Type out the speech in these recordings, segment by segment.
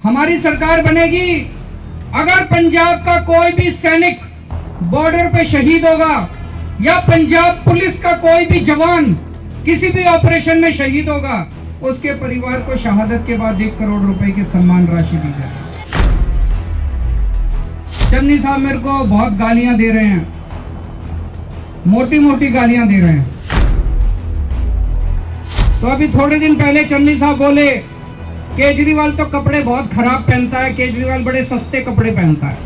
हमारी सरकार बनेगी, अगर पंजाब का कोई भी सैनिक बॉर्डर पे शहीद होगा या पंजाब पुलिस का कोई भी जवान किसी भी ऑपरेशन में शहीद होगा, उसके परिवार को शहादत के बाद 1 करोड़ रुपए की सम्मान राशि दी जाए। चन्नी साहब मेरे को बहुत गालियां दे रहे हैं, मोटी मोटी गालियां दे रहे हैं। तो अभी थोड़े दिन पहले चन्नी साहब बोले केजरीवाल तो कपड़े बहुत खराब पहनता है, केजरीवाल बड़े सस्ते कपड़े पहनता है।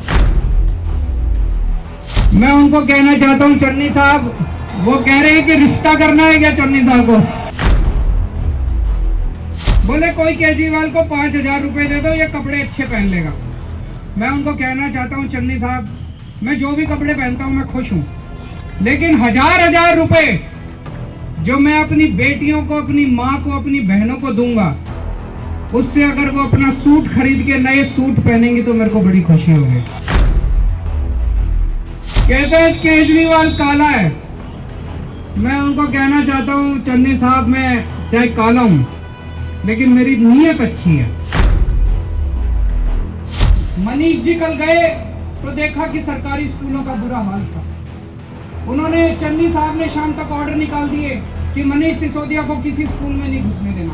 मैं उनको कहना चाहता हूं, चन्नी साहब, वो कह रहे हैं कि रिश्ता करना है क्या चन्नी साहब को? बोले कोई केजरीवाल को 5,000 रुपए दे दो, ये कपड़े अच्छे पहन लेगा। मैं उनको कहना चाहता हूं, चन्नी साहब, मैं जो भी कपड़े पहनता हूं मैं खुश हूं, लेकिन 1,000 रुपए जो मैं अपनी बेटियों को, अपनी माँ को, अपनी बहनों को दूंगा, उससे अगर वो अपना सूट खरीद के नए सूट पहनेंगे तो मेरे को बड़ी खुशी होगी। कहते हैं केजरीवाल काला है। मैं उनको कहना चाहता हूं, चन्नी साहब, मैं चाहे काला हूं लेकिन मेरी नीयत अच्छी है। मनीष जी कल गए तो देखा कि सरकारी स्कूलों का बुरा हाल था। उन्होंने, चन्नी साहब ने शाम तक ऑर्डर निकाल दिए कि मनीष सिसोदिया को किसी स्कूल में नहीं घुसने देना।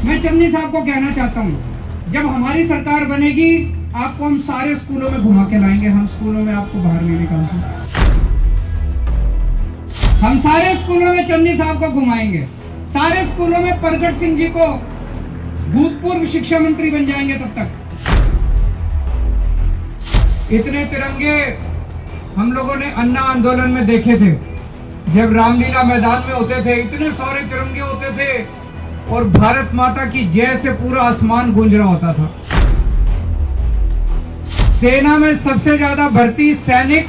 मैं चन्नी साहब को कहना चाहता हूं, जब हमारी सरकार बनेगी आपको हम सारे स्कूलों में घुमा के लाएंगे। हम स्कूलों में आपको बाहर नहीं निकालते, हम सारे स्कूलों में चन्नी साहब को घुमाएंगे। सारे स्कूलों में प्रगट सिंह जी को भूतपूर्व शिक्षा मंत्री बन जाएंगे। तब तक इतने तिरंगे हम लोगों ने अन्ना आंदोलन में देखे थे, जब रामलीला मैदान में होते थे, इतने सारे तिरंगे होते थे और भारत माता की जय से पूरा आसमान गूंज रहा होता था। सेना में सबसे ज्यादा भर्ती सैनिक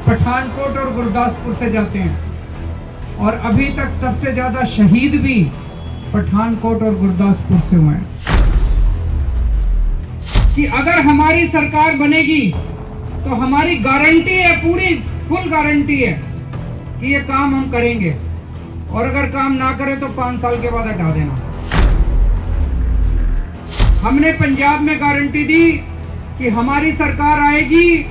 पठानकोट और गुरदासपुर से जाते हैं, और अभी तक सबसे ज्यादा शहीद भी पठानकोट और गुरदासपुर से हुए हैं। कि अगर हमारी सरकार बनेगी तो हमारी गारंटी है, पूरी फुल गारंटी है कि ये काम हम करेंगे, और अगर काम ना करें तो 5 साल के बाद हटा देना। हमने पंजाब में गारंटी दी कि हमारी सरकार आएगी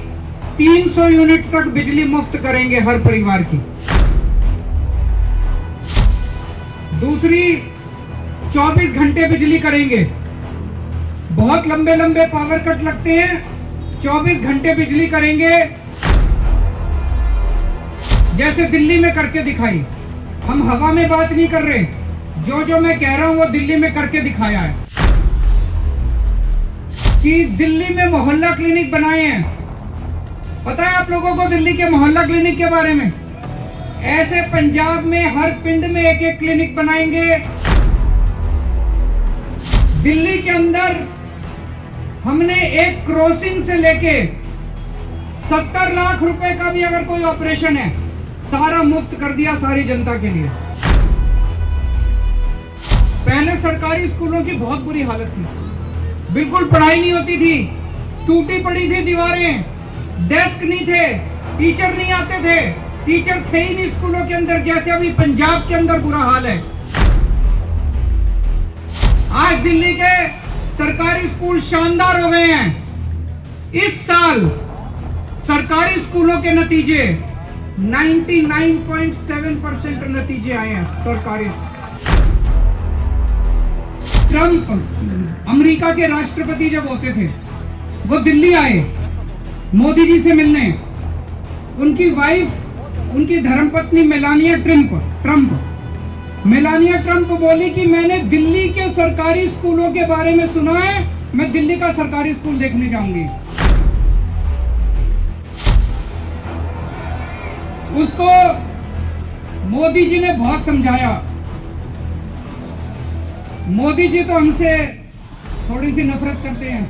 300 यूनिट तक बिजली मुफ्त करेंगे हर परिवार की। दूसरी, 24 घंटे बिजली करेंगे। बहुत लंबे लंबे पावर कट लगते हैं, 24 घंटे बिजली करेंगे, जैसे दिल्ली में करके दिखाई। हम हवा में बात नहीं कर रहे, जो मैं कह रहा हूं वो दिल्ली में करके दिखाया है। कि दिल्ली में मोहल्ला क्लिनिक बनाए हैं। पता है आप लोगों को दिल्ली के मोहल्ला क्लिनिक के बारे में? ऐसे पंजाब में हर पिंड में एक एक क्लिनिक बनाएंगे। दिल्ली के अंदर हमने एक क्रॉसिंग से लेके 70 लाख रुपए का भी अगर कोई ऑपरेशन है, सारा मुफ्त कर दिया सारी जनता के लिए। पहले सरकारी स्कूलों की बहुत बुरी हालत थी, बिल्कुल पढ़ाई नहीं होती थी, टूटी पड़ी थी दीवारें, डेस्क नहीं थे, टीचर नहीं आते थे, टीचर थे ही नहीं स्कूलों के अंदर, जैसे अभी पंजाब के अंदर बुरा हाल है। आज दिल्ली के सरकारी स्कूल शानदार हो गए हैं। इस साल सरकारी स्कूलों के नतीजे 99.7% नतीजे आए हैं सरकारी। ट्रंप, अमेरिका के राष्ट्रपति जब होते थे, वो दिल्ली आए मोदी जी से मिलने। उनकी वाइफ, उनकी धर्मपत्नी मेलानिया ट्रंप बोली कि मैंने दिल्ली के सरकारी स्कूलों के बारे में सुना है, मैं दिल्ली का सरकारी स्कूल देखने जाऊंगी। उसको मोदी जी ने बहुत समझाया। मोदी जी तो हमसे थोड़ी सी नफरत करते हैं,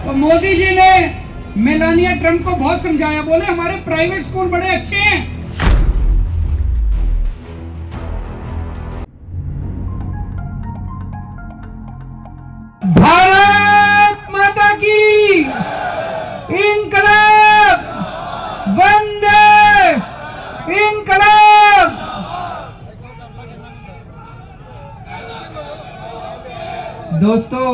तो मोदी जी ने मेलानिया ट्रंप को बहुत समझाया। बोले हमारे प्राइवेट स्कूल बड़े अच्छे हैं। भारत माता की इंकलाब, वंदे इंकलाब। दोस्तों,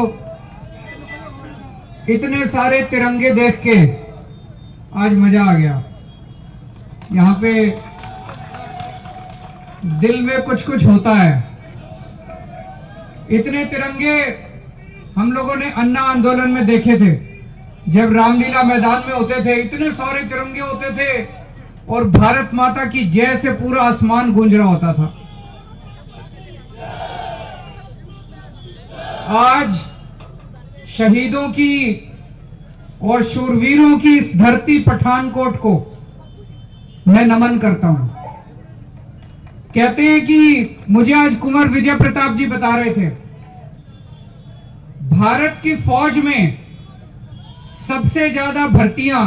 इतने सारे तिरंगे देख के आज मजा आ गया। यहाँ पे दिल में कुछ कुछ होता है। इतने तिरंगे हम लोगों ने अन्ना आंदोलन में देखे थे, जब रामलीला मैदान में होते थे, इतने सारे तिरंगे होते थे और भारत माता की जय से पूरा आसमान गूंज रहा होता था। आज शहीदों की और शूरवीरों की इस धरती पठानकोट को मैं नमन करता हूं। कहते हैं कि मुझे आज कुंवर विजय प्रताप जी बता रहे थे, भारत की फौज में सबसे ज्यादा भर्तियां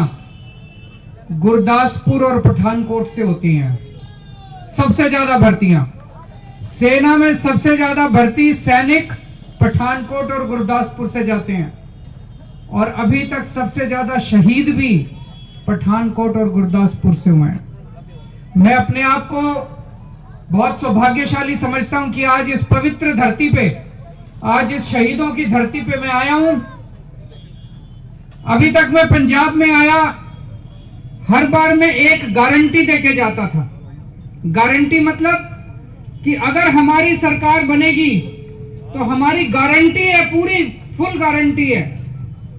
गुरदासपुर और पठानकोट से होती हैं। सबसे ज्यादा भर्तियां सेना में, सबसे ज्यादा भर्ती सैनिक पठानकोट और गुरदासपुर से जाते हैं, और अभी तक सबसे ज्यादा शहीद भी पठानकोट और गुरदासपुर से हुए हैं। मैं अपने आप को बहुत सौभाग्यशाली समझता हूं कि आज इस पवित्र धरती पे, आज इस शहीदों की धरती पे मैं आया हूं। अभी तक मैं पंजाब में आया, हर बार मैं एक गारंटी देके जाता था। गारंटी मतलब कि अगर हमारी सरकार बनेगी तो हमारी गारंटी है, पूरी फुल गारंटी है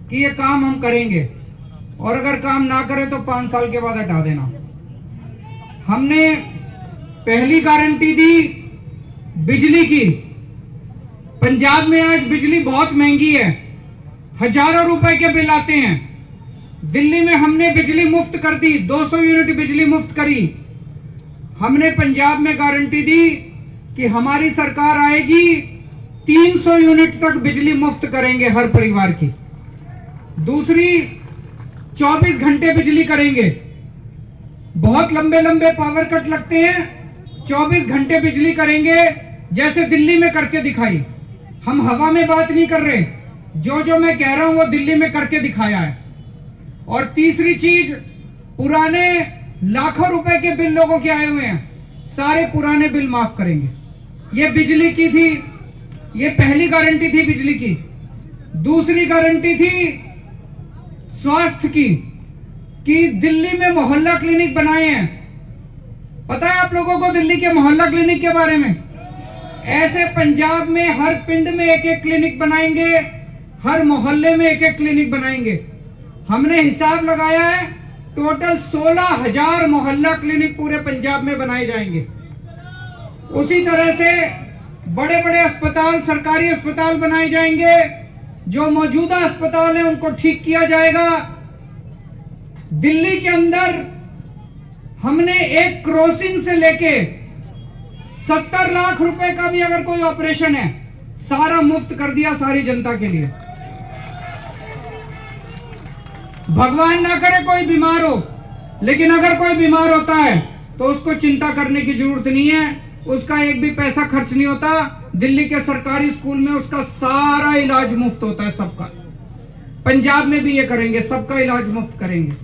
कि ये काम हम करेंगे, और अगर काम ना करें तो 5 साल के बाद हटा देना। हमने पहली गारंटी दी बिजली की। पंजाब में आज बिजली बहुत महंगी है, हजारों रुपए के बिल आते हैं। दिल्ली में हमने बिजली मुफ्त कर दी, 200 यूनिट बिजली मुफ्त करी। हमने पंजाब में गारंटी दी कि हमारी सरकार आएगी 300 यूनिट तक बिजली मुफ्त करेंगे हर परिवार की। दूसरी, 24 घंटे बिजली करेंगे। बहुत लंबे लंबे पावर कट लगते हैं, 24 घंटे बिजली करेंगे, जैसे दिल्ली में करके दिखाई। हम हवा में बात नहीं कर रहे, जो जो मैं कह रहा हूं वो दिल्ली में करके दिखाया है। और तीसरी चीज, पुराने लाखों रुपए के बिल लोगों के आए हुए हैं, सारे पुराने बिल माफ करेंगे। ये बिजली की थी, ये पहली गारंटी थी बिजली की। दूसरी गारंटी थी स्वास्थ्य की, कि दिल्ली में मोहल्ला क्लिनिक बनाए हैं। पता है आप लोगों को दिल्ली के मोहल्ला क्लिनिक के बारे में? ऐसे पंजाब में हर पिंड में एक एक क्लिनिक बनाएंगे, हर मोहल्ले में एक एक क्लिनिक बनाएंगे। हमने हिसाब लगाया है, टोटल 16,000 मोहल्ला क्लिनिक पूरे पंजाब में बनाए जाएंगे। उसी तरह से बड़े बड़े अस्पताल, सरकारी अस्पताल बनाए जाएंगे। जो मौजूदा अस्पताल है उनको ठीक किया जाएगा। दिल्ली के अंदर हमने एक क्रॉसिंग से लेके 70 लाख रुपए का भी अगर कोई ऑपरेशन है, सारा मुफ्त कर दिया सारी जनता के लिए। भगवान ना करे कोई बीमार हो, लेकिन अगर कोई बीमार होता है तो उसको चिंता करने की जरूरत नहीं है, उसका एक भी पैसा खर्च नहीं होता। दिल्ली के सरकारी स्कूल में उसका सारा इलाज मुफ्त होता है, सबका। पंजाब में भी ये करेंगे, सबका इलाज मुफ्त करेंगे।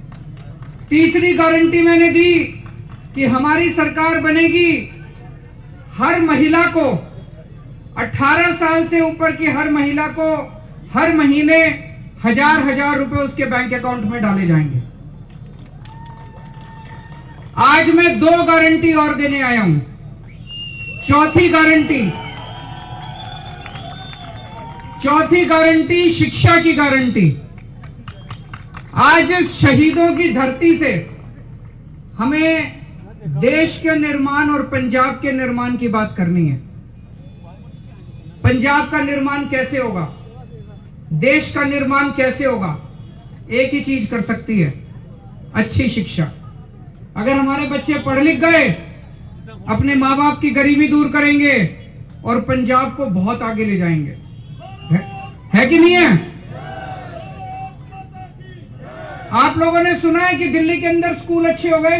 तीसरी गारंटी मैंने दी कि हमारी सरकार बनेगी, हर महिला को, 18 साल से ऊपर की हर महिला को हर महीने 1000 रुपए उसके बैंक अकाउंट में डाले जाएंगे। आज मैं 2 गारंटी और देने आया हूं। चौथी गारंटी शिक्षा की गारंटी। आज शहीदों की धरती से हमें देश के निर्माण और पंजाब के निर्माण की बात करनी है। पंजाब का निर्माण कैसे होगा, देश का निर्माण कैसे होगा? एक ही चीज कर सकती है, अच्छी शिक्षा। अगर हमारे बच्चे पढ़ लिख गए, अपने माँ बाप की गरीबी दूर करेंगे और पंजाब को बहुत आगे ले जाएंगे। है कि नहीं है? आप लोगों ने सुना है कि दिल्ली के अंदर स्कूल अच्छे हो गए?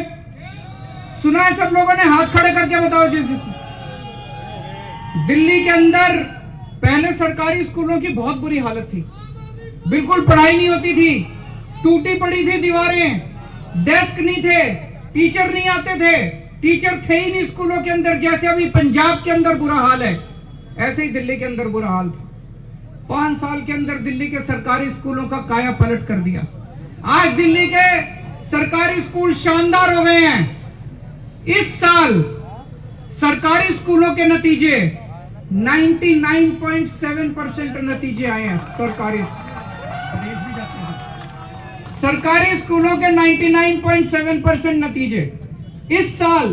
सुना है? सब लोगों ने हाथ खड़े करके बताओ जिस दिल्ली के अंदर पहले सरकारी स्कूलों की बहुत बुरी हालत थी, बिल्कुल पढ़ाई नहीं होती थी, टूटी पड़ी थी दीवारें, डेस्क नहीं थे, टीचर नहीं आते थे, टीचर थे ही नहीं स्कूलों के अंदर। जैसे अभी पंजाब के अंदर बुरा हाल है, ऐसे ही दिल्ली के अंदर बुरा हाल था। 5 साल के अंदर दिल्ली के सरकारी स्कूलों का काया पलट कर दिया। आज दिल्ली के सरकारी स्कूल शानदार हो गए हैं। इस साल सरकारी स्कूलों के नतीजे 99.7% नतीजे आए हैं। सरकारी स्कूलों के 99.7% नतीजे। इस साल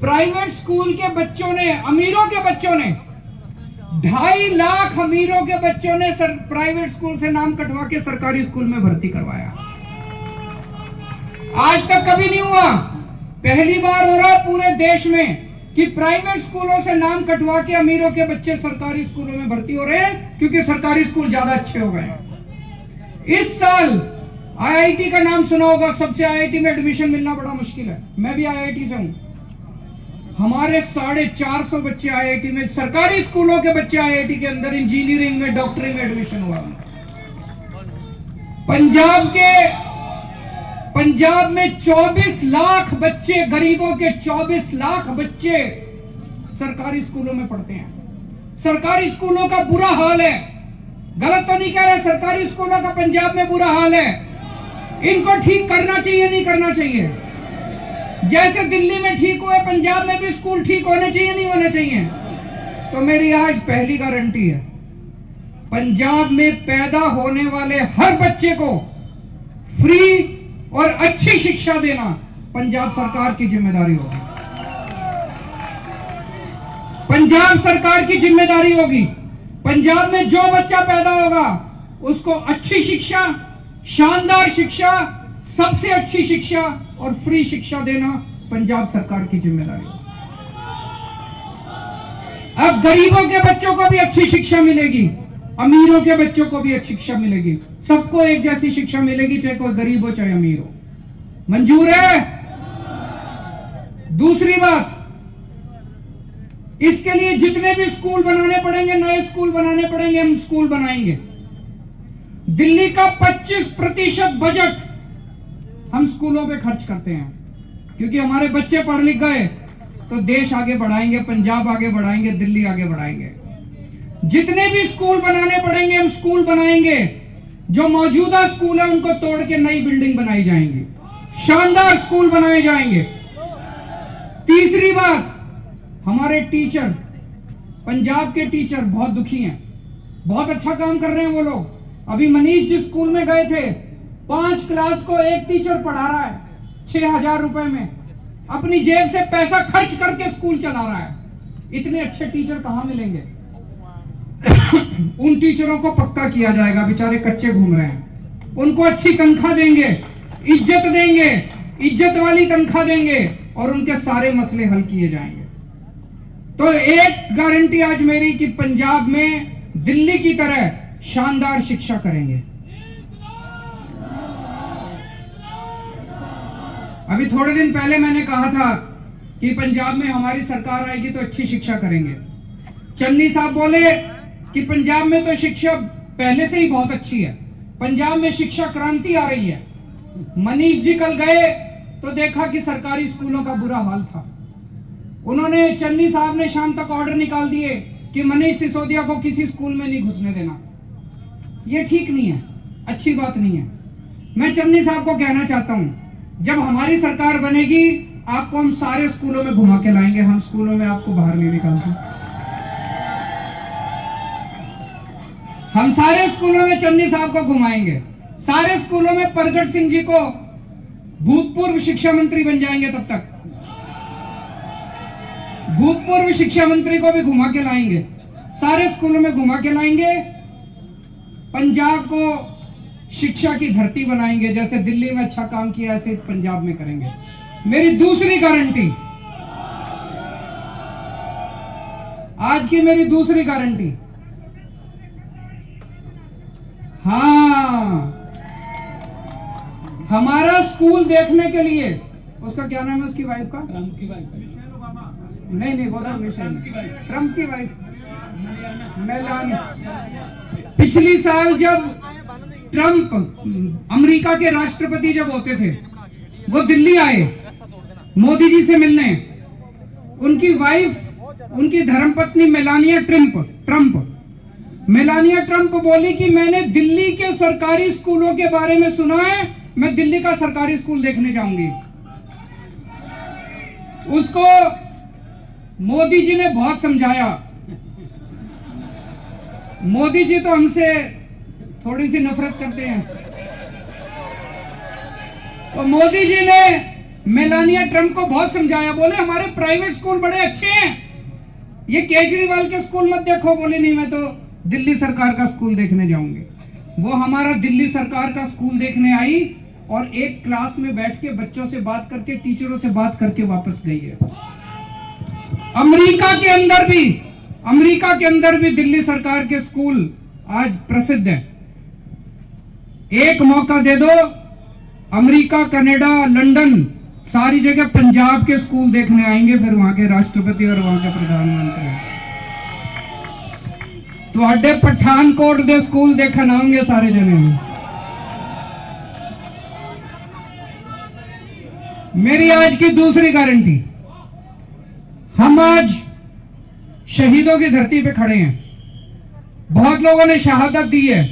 प्राइवेट स्कूल के बच्चों ने, अमीरों के बच्चों ने, 2.5 लाख अमीरों के बच्चों ने प्राइवेट स्कूल से नाम कटवा के सरकारी स्कूल में भर्ती करवाया। आज तक कभी नहीं हुआ, पहली बार हो रहा है पूरे देश में कि प्राइवेट स्कूलों से नाम कटवा के अमीरों के बच्चे सरकारी स्कूलों में भर्ती हो रहे हैं, क्योंकि सरकारी स्कूल ज्यादा अच्छे हो गए हैं। इस साल आईआईटी का नाम सुना होगा, सबसे आईआईटी में एडमिशन मिलना बड़ा मुश्किल है। मैं भी आईआईटी से हूं। हमारे 450 बच्चे आईआईटी में, सरकारी स्कूलों के बच्चे आईआईटी के अंदर इंजीनियरिंग में, डॉक्टरी में एडमिशन हुआ। पंजाब में 24 लाख बच्चे, गरीबों के 24 लाख बच्चे सरकारी स्कूलों में पढ़ते हैं। सरकारी स्कूलों का बुरा हाल है। गलत तो नहीं कह रहा, सरकारी स्कूलों का पंजाब में बुरा हाल है। इनको ठीक करना चाहिए, नहीं करना चाहिए? जैसे दिल्ली में ठीक हुए, पंजाब में भी स्कूल ठीक होने चाहिए, नहीं होने चाहिए? तो मेरी आज पहली गारंटी है, पंजाब में पैदा होने वाले हर बच्चे को फ्री और अच्छी शिक्षा देना पंजाब सरकार की जिम्मेदारी होगी। पंजाब सरकार की जिम्मेदारी होगी। पंजाब में जो बच्चा पैदा होगा उसको अच्छी शिक्षा, शानदार शिक्षा, सबसे अच्छी शिक्षा और फ्री शिक्षा देना पंजाब सरकार की जिम्मेदारी होगी। अब गरीबों के बच्चों को भी अच्छी शिक्षा मिलेगी, अमीरों के बच्चों को भी अच्छी शिक्षा मिलेगी। सबको एक जैसी शिक्षा मिलेगी, चाहे कोई गरीब हो चाहे अमीर हो। मंजूर है? दूसरी बात, इसके लिए जितने भी स्कूल बनाने पड़ेंगे, नए स्कूल बनाने पड़ेंगे, हम स्कूल बनाएंगे। दिल्ली का 25% बजट हम स्कूलों पे खर्च करते हैं, क्योंकि हमारे बच्चे पढ़ लिख गए तो देश आगे बढ़ाएंगे, पंजाब आगे बढ़ाएंगे, दिल्ली आगे बढ़ाएंगे। जितने भी स्कूल बनाने पड़ेंगे हम स्कूल बनाएंगे। जो मौजूदा स्कूल है उनको तोड़ के नई बिल्डिंग बनाई जाएंगी, शानदार स्कूल बनाए जाएंगे। तीसरी बात, हमारे टीचर, पंजाब के टीचर बहुत दुखी हैं, बहुत अच्छा काम कर रहे हैं वो लोग। अभी मनीष जिस स्कूल में गए थे, 5 क्लास को एक टीचर पढ़ा रहा है 6,000 रुपए में, अपनी जेब से पैसा खर्च करके स्कूल चला रहा है। इतने अच्छे टीचर कहां मिलेंगे? उन टीचरों को पक्का किया जाएगा, बेचारे कच्चे घूम रहे हैं, उनको अच्छी तनख्वाह देंगे, इज्जत देंगे, इज्जत वाली तनख्वाह देंगे और उनके सारे मसले हल किए जाएंगे। तो एक गारंटी आज मेरी कि पंजाब में दिल्ली की तरह शानदार शिक्षा करेंगे। अभी थोड़े दिन पहले मैंने कहा था कि पंजाब में हमारी सरकार आएगी तो अच्छी शिक्षा करेंगे। चन्नी साहब बोले कि पंजाब में तो शिक्षा पहले से ही बहुत अच्छी है, पंजाब में शिक्षा क्रांति आ रही है। मनीष जी कल गए तो देखा कि सरकारी स्कूलों का बुरा हाल था। उन्होंने, चन्नी साहब ने शाम तक ऑर्डर निकाल दिए कि मनीष सिसोदिया को किसी स्कूल में नहीं घुसने देना। ये ठीक नहीं है, अच्छी बात नहीं है। मैं चन्नी साहब को कहना चाहता हूं, जब हमारी सरकार बनेगी आपको हम सारे स्कूलों में घुमा के लाएंगे, हम स्कूलों में आपको बाहर नहीं निकालते। हम सारे स्कूलों में चन्नी साहब को घुमाएंगे, सारे स्कूलों में प्रगट सिंह जी को भूतपूर्व शिक्षा मंत्री बन जाएंगे, तब तक भूतपूर्व शिक्षा मंत्री को भी घुमा के लाएंगे, सारे स्कूलों में घुमा के लाएंगे। पंजाब को शिक्षा की धरती बनाएंगे, जैसे दिल्ली में अच्छा काम किया ऐसे पंजाब में करेंगे। मेरी दूसरी गारंटी, आज की मेरी दूसरी गारंटी, हाँ, हमारा स्कूल देखने के लिए, उसका क्या नाम है उसकी वाइफ का? ट्रम्प की वाइफ। नहीं वो नाम ट्रम्प की वाइफ मेलानिया। पिछली साल जब ट्रम्प अमेरिका के राष्ट्रपति जब होते थे, वो दिल्ली आए मोदी जी से मिलने। उनकी वाइफ, उनकी धर्मपत्नी मेलानिया ट्रम्प मेलानिया ट्रंप बोली कि मैंने दिल्ली के सरकारी स्कूलों के बारे में सुना है, मैं दिल्ली का सरकारी स्कूल देखने जाऊंगी। उसको मोदी जी ने बहुत समझाया। मोदी जी तो हमसे थोड़ी सी नफरत करते हैं, तो मोदी जी ने मेलानिया ट्रंप को बहुत समझाया। बोले हमारे प्राइवेट स्कूल बड़े अच्छे हैं, ये केजरीवाल के स्कूल मत देखो। बोले नहीं, मैं तो दिल्ली सरकार का स्कूल देखने जाऊंगी। वो हमारा दिल्ली सरकार का स्कूल देखने आई और एक क्लास में बैठ के बच्चों से बात करके, टीचरों से बात करके वापस गई है। अमेरिका के अंदर भी दिल्ली सरकार के स्कूल आज प्रसिद्ध हैं। एक मौका दे दो, अमेरिका, कनाडा, लंदन, सारी जगह पंजाब के स्कूल देखने आएंगे, फिर वहां के राष्ट्रपति और वहां के प्रधानमंत्री। ਤੁਹਾਡੇ पठानकोट दे स्कूल देखन आएंगे सारे जने। मेरी आज की दूसरी गारंटी, हम आज शहीदों की धरती पे खड़े हैं। बहुत लोगों ने शहादत दी है,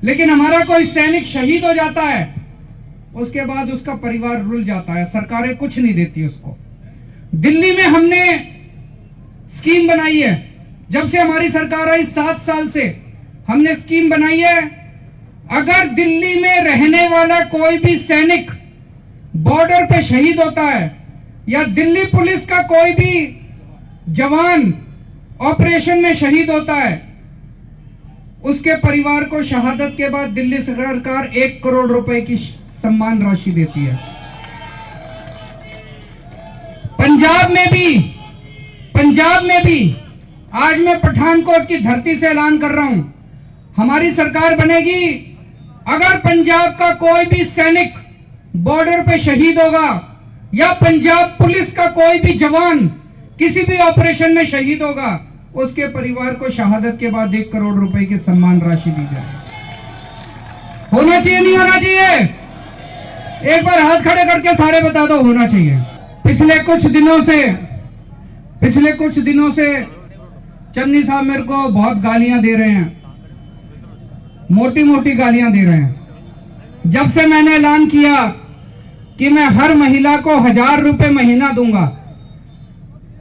लेकिन हमारा कोई सैनिक शहीद हो जाता है, उसके बाद उसका परिवार रुल जाता है, सरकारें कुछ नहीं देती उसको। दिल्ली में हमने स्कीम बनाई है, जब से हमारी सरकार आई 7 साल से हमने स्कीम बनाई है। अगर दिल्ली में रहने वाला कोई भी सैनिक बॉर्डर पे शहीद होता है या दिल्ली पुलिस का कोई भी जवान ऑपरेशन में शहीद होता है, उसके परिवार को शहादत के बाद दिल्ली सरकार 1 करोड़ रुपए की सम्मान राशि देती है। पंजाब में भी आज मैं पठानकोट की धरती से ऐलान कर रहा हूं, हमारी सरकार बनेगी। अगर पंजाब का कोई भी सैनिक बॉर्डर पे शहीद होगा या पंजाब पुलिस का कोई भी जवान किसी भी ऑपरेशन में शहीद होगा, उसके परिवार को शहादत के बाद 1 करोड़ रुपए की सम्मान राशि दी जाए। होना चाहिए, नहीं होना चाहिए? एक बार हाथ खड़े करके सारे बता दो, होना चाहिए। पिछले कुछ दिनों से चन्नी साहब मेरे को बहुत गालियां दे रहे हैं, मोटी मोटी गालियां दे रहे हैं। जब से मैंने ऐलान किया कि मैं हर महिला को 1000 रुपए महीना दूंगा,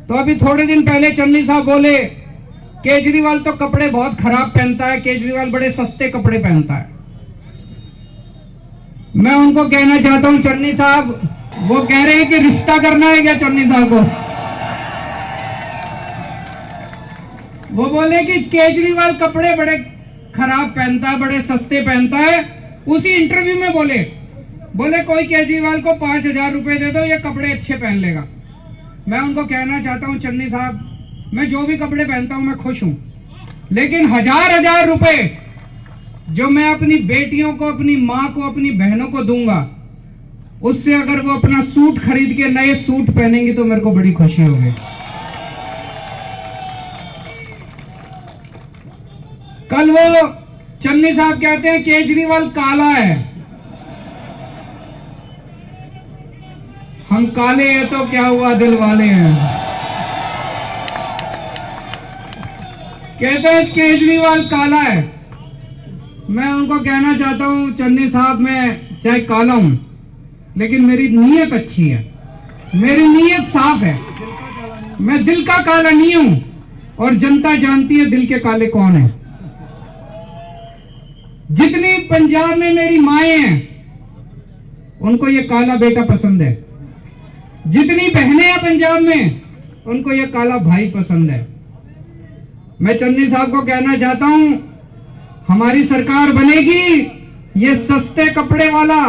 तो अभी थोड़े दिन पहले चन्नी साहब बोले केजरीवाल तो कपड़े बहुत खराब पहनता है, केजरीवाल बड़े सस्ते कपड़े पहनता है। मैं उनको कहना चाहता हूं, चन्नी साहब, वो कह रहे हैं कि रिश्ता करना है क्या चन्नी साहब को? वो बोले कि केजरीवाल कपड़े बड़े खराब पहनता है, बड़े सस्ते पहनता है। उसी इंटरव्यू में बोले कोई केजरीवाल को 5000 रुपए दे दो, ये कपड़े अच्छे पहन लेगा। मैं उनको कहना चाहता हूं, चन्नी साहब, मैं जो भी कपड़े पहनता हूं मैं खुश हूं, लेकिन 1000 रुपए जो मैं अपनी बेटियों को, अपनी मां को, अपनी बहनों को दूंगा, उससे अगर वो अपना सूट खरीद के नए सूट पहनेंगे तो मेरे को बड़ी खुशी होगी। कल वो चन्नी साहब कहते हैं केजरीवाल काला है, हम काले हैं तो क्या हुआ, दिल वाले हैं। कहते हैं केजरीवाल काला है। मैं उनको कहना चाहता हूं, चन्नी साहब, मैं चाहे काला हूं लेकिन मेरी नीयत अच्छी है, मेरी नीयत साफ है, मैं दिल का काला नहीं हूं, और जनता जानती है दिल के काले कौन है। जितनी पंजाब में मेरी माएं हैं उनको ये काला बेटा पसंद है, जितनी बहनें हैं पंजाब में उनको ये काला भाई पसंद है। मैं चन्नी साहब को कहना चाहता हूं, हमारी सरकार बनेगी, ये सस्ते कपड़े वाला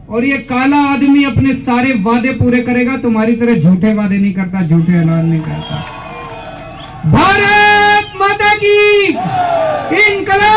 और ये काला आदमी अपने सारे वादे पूरे करेगा, तुम्हारी तरह झूठे वादे नहीं करता, झूठे ऐलान नहीं करता। भारत माता की इनकलाब।